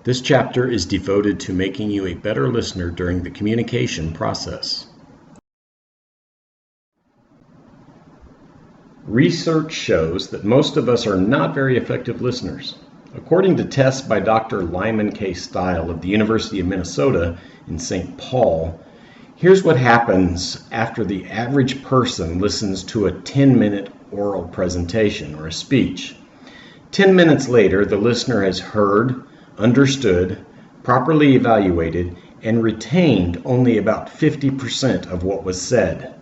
This chapter is devoted to making you a better listener during the communication process. Research shows that most of us are not very effective listeners. According to tests by Dr. Lyman K. Stile of the University of Minnesota in St. Paul, here's what happens after the average person listens to a 10-minute oral presentation or a speech. 10 minutes later, the listener has heard, understood, properly evaluated, and retained only about 50% of what was said.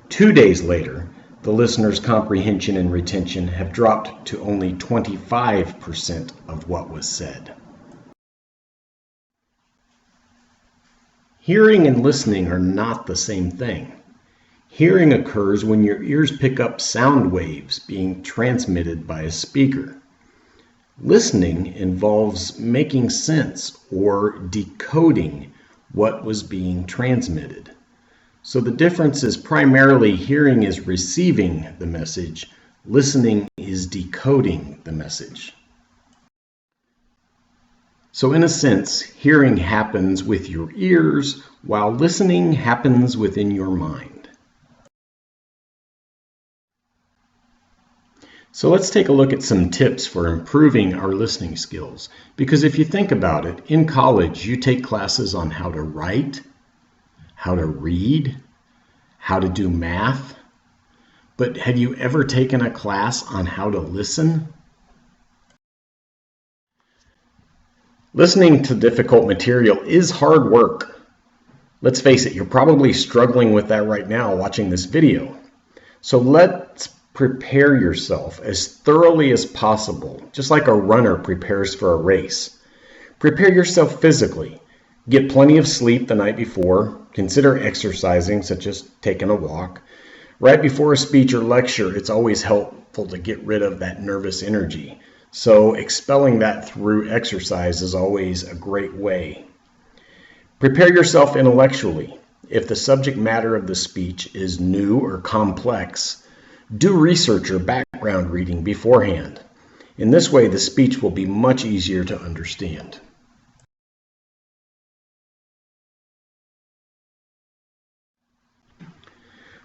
2 days later, the listener's comprehension and retention have dropped to only 25% of what was said. Hearing and listening are not the same thing. Hearing occurs when your ears pick up sound waves being transmitted by a speaker. Listening involves making sense or decoding what was being transmitted. So the difference is primarily hearing is receiving the message, listening is decoding the message. So in a sense, hearing happens with your ears, while listening happens within your mind. So let's take a look at some tips for improving our listening skills. Because if you think about it, in college you take classes on how to write, how to read, how to do math. But have you ever taken a class on how to listen? Listening to difficult material is hard work. Let's face it, you're probably struggling with that right now watching this video. So let's prepare yourself as thoroughly as possible, just like a runner prepares for a race. Prepare yourself physically. Get plenty of sleep the night before. Consider exercising, such as taking a walk. Right before a speech or lecture, it's always helpful to get rid of that nervous energy. So expelling that through exercise is always a great way. Prepare yourself intellectually. If the subject matter of the speech is new or complex, do research or background reading beforehand. In this way, the speech will be much easier to understand.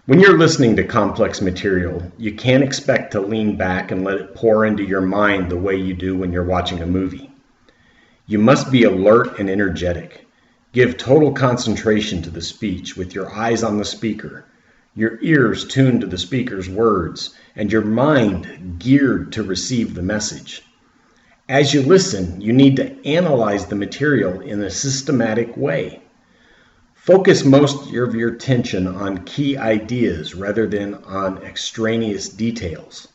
When you're listening to complex material, you can't expect to lean back and let it pour into your mind the way you do when you're watching a movie. You must be alert and energetic. Give total concentration to the speech with your eyes on the speaker, your ears tuned to the speaker's words, and your mind geared to receive the message. As you listen, you need to analyze the material in a systematic way. Focus most of your attention on key ideas rather than on extraneous details.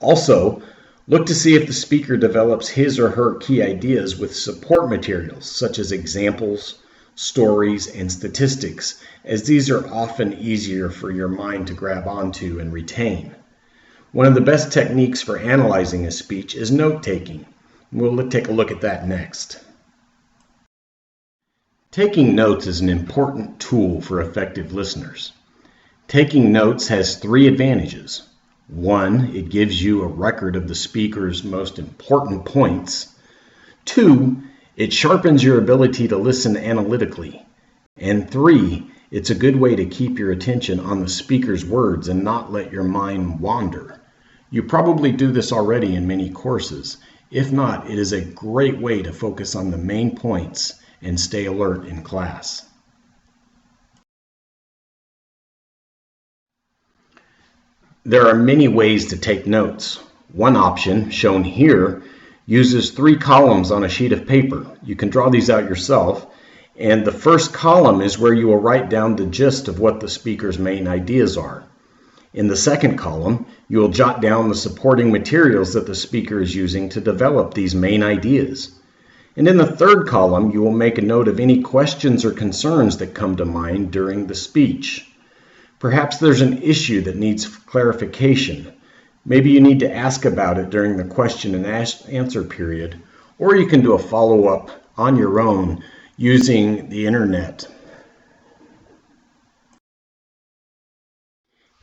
Also, look to see if the speaker develops his or her key ideas with support materials such as examples, stories, and statistics, as these are often easier for your mind to grab onto and retain. One of the best techniques for analyzing a speech is note-taking. We'll take a look at that next. Taking notes is an important tool for effective listeners. Taking notes has 3 advantages. 1, it gives you a record of the speaker's most important points. 2, it sharpens your ability to listen analytically. And 3, it's a good way to keep your attention on the speaker's words and not let your mind wander. You probably do this already in many courses. If not, it is a great way to focus on the main points and stay alert in class. There are many ways to take notes. One option, shown here, uses 3 columns on a sheet of paper. You can draw these out yourself, and the first column is where you will write down the gist of what the speaker's main ideas are. In the second column, you will jot down the supporting materials that the speaker is using to develop these main ideas. And in the third column, you will make a note of any questions or concerns that come to mind during the speech. Perhaps there's an issue that needs clarification. Maybe you need to ask about it during the question and answer period, or you can do a follow-up on your own using the internet.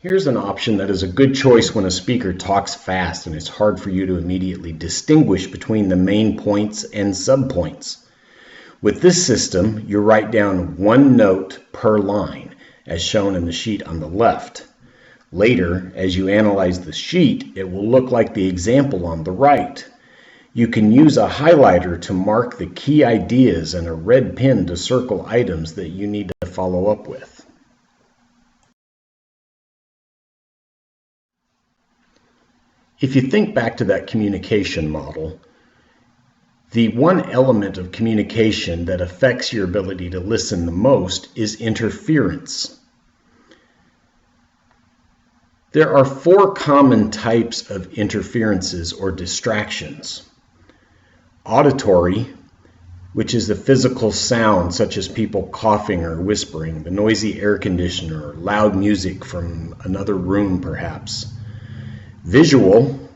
Here's an option that is a good choice when a speaker talks fast and it's hard for you to immediately distinguish between the main points and subpoints. With this system, you write down one note per line, as shown in the sheet on the left. Later, as you analyze the sheet, it will look like the example on the right. You can use a highlighter to mark the key ideas and a red pen to circle items that you need to follow up with. If you think back to that communication model, the one element of communication that affects your ability to listen the most is interference. There are 4 common types of interferences or distractions. Auditory, which is the physical sound such as people coughing or whispering, the noisy air conditioner, loud music from another room perhaps. Visual,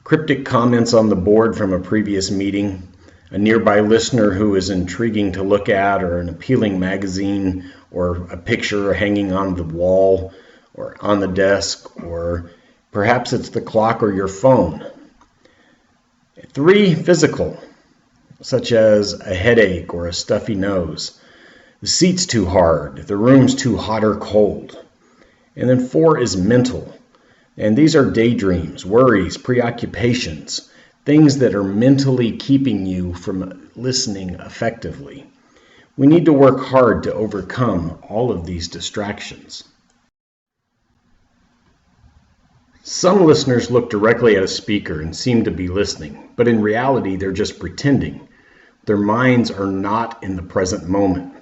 cryptic comments on the board from a previous meeting, a nearby listener who is intriguing to look at, or an appealing magazine, or a picture hanging on the wall or on the desk, or perhaps it's the clock or your phone. 3, physical, such as a headache or a stuffy nose, the seat's too hard, the room's too hot or cold. And then 4 is mental. And these are daydreams, worries, preoccupations, things that are mentally keeping you from listening effectively. We need to work hard to overcome all of these distractions. Some listeners look directly at a speaker and seem to be listening, but in reality they're just pretending. Their minds are not in the present moment.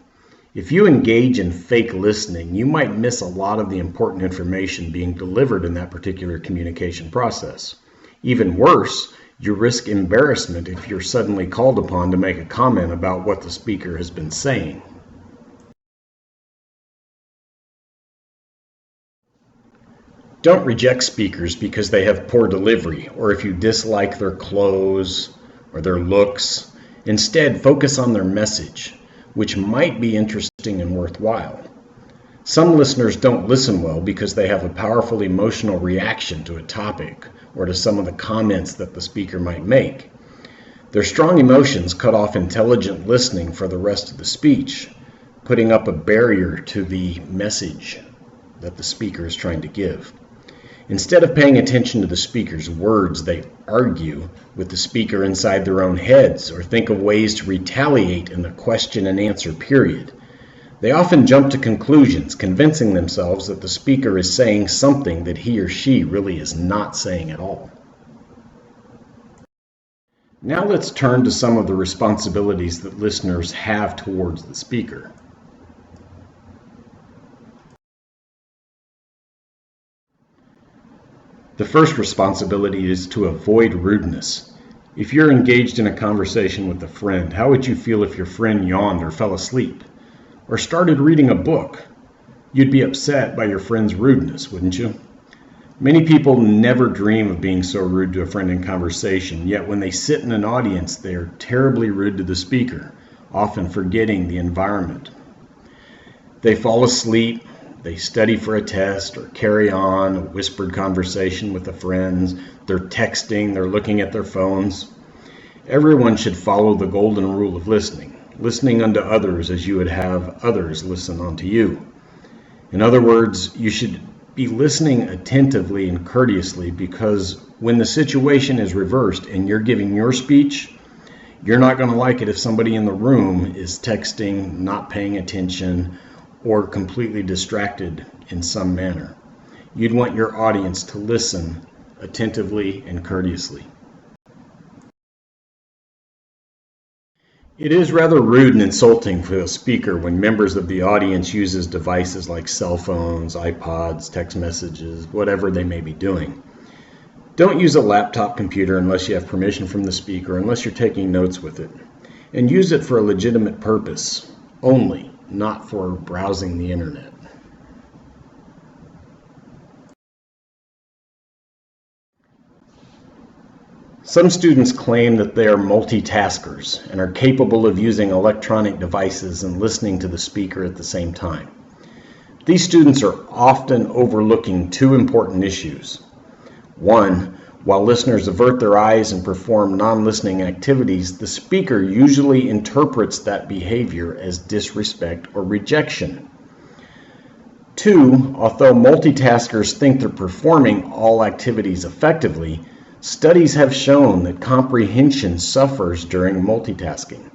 If you engage in fake listening, you might miss a lot of the important information being delivered in that particular communication process. Even worse, you risk embarrassment if you're suddenly called upon to make a comment about what the speaker has been saying. Don't reject speakers because they have poor delivery, or if you dislike their clothes or their looks. Instead, focus on their message, which might be interesting and worthwhile. Some listeners don't listen well because they have a powerful emotional reaction to a topic or to some of the comments that the speaker might make. Their strong emotions cut off intelligent listening for the rest of the speech, putting up a barrier to the message that the speaker is trying to give. Instead of paying attention to the speaker's words, they argue with the speaker inside their own heads or think of ways to retaliate in the question and answer period. They often jump to conclusions, convincing themselves that the speaker is saying something that he or she really is not saying at all. Now let's turn to some of the responsibilities that listeners have towards the speaker. The first responsibility is to avoid rudeness. If you're engaged in a conversation with a friend, how would you feel if your friend yawned or fell asleep, or started reading a book? You'd be upset by your friend's rudeness, wouldn't you? Many people never dream of being so rude to a friend in conversation, yet when they sit in an audience, they are terribly rude to the speaker, often forgetting the environment. They fall asleep. They study for a test or carry on a whispered conversation with their friends. They're texting, they're looking at their phones. Everyone should follow the golden rule of listening unto others as you would have others listen unto you. In other words, you should be listening attentively and courteously, because when the situation is reversed and you're giving your speech, you're not going to like it if somebody in the room is texting, not paying attention, or completely distracted in some manner. You'd want your audience to listen attentively and courteously. It is rather rude and insulting for the speaker when members of the audience uses devices like cell phones, iPods, text messages, whatever they may be doing. Don't use a laptop computer unless you have permission from the speaker, unless you're taking notes with it. And use it for a legitimate purpose only, not for browsing the internet. Some students claim that they are multitaskers and are capable of using electronic devices and listening to the speaker at the same time. These students are often overlooking two important issues. One, while listeners avert their eyes and perform non-listening activities, the speaker usually interprets that behavior as disrespect or rejection. Two, although multitaskers think they're performing all activities effectively, studies have shown that comprehension suffers during multitasking.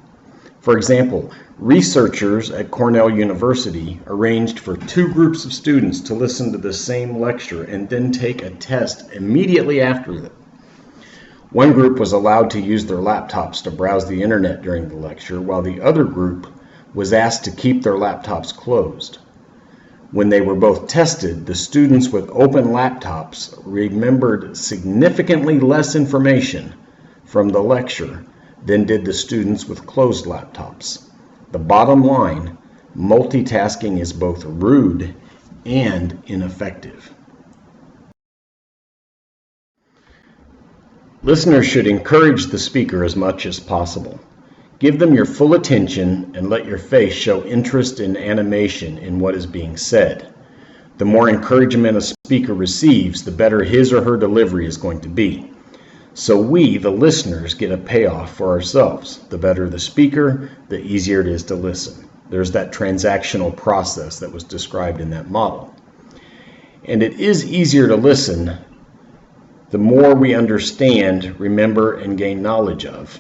For example, researchers at Cornell University arranged for two groups of students to listen to the same lecture and then take a test immediately after it. One group was allowed to use their laptops to browse the internet during the lecture, while the other group was asked to keep their laptops closed. When they were both tested, the students with open laptops remembered significantly less information from the lecture than did the students with closed laptops. The bottom line, multitasking is both rude and ineffective. Listeners should encourage the speaker as much as possible. Give them your full attention and let your face show interest and animation in what is being said. The more encouragement a speaker receives, the better his or her delivery is going to be. So we, the listeners, get a payoff for ourselves. The better the speaker, the easier it is to listen. There's that transactional process that was described in that model. And it is easier to listen the more we understand, remember, and gain knowledge of.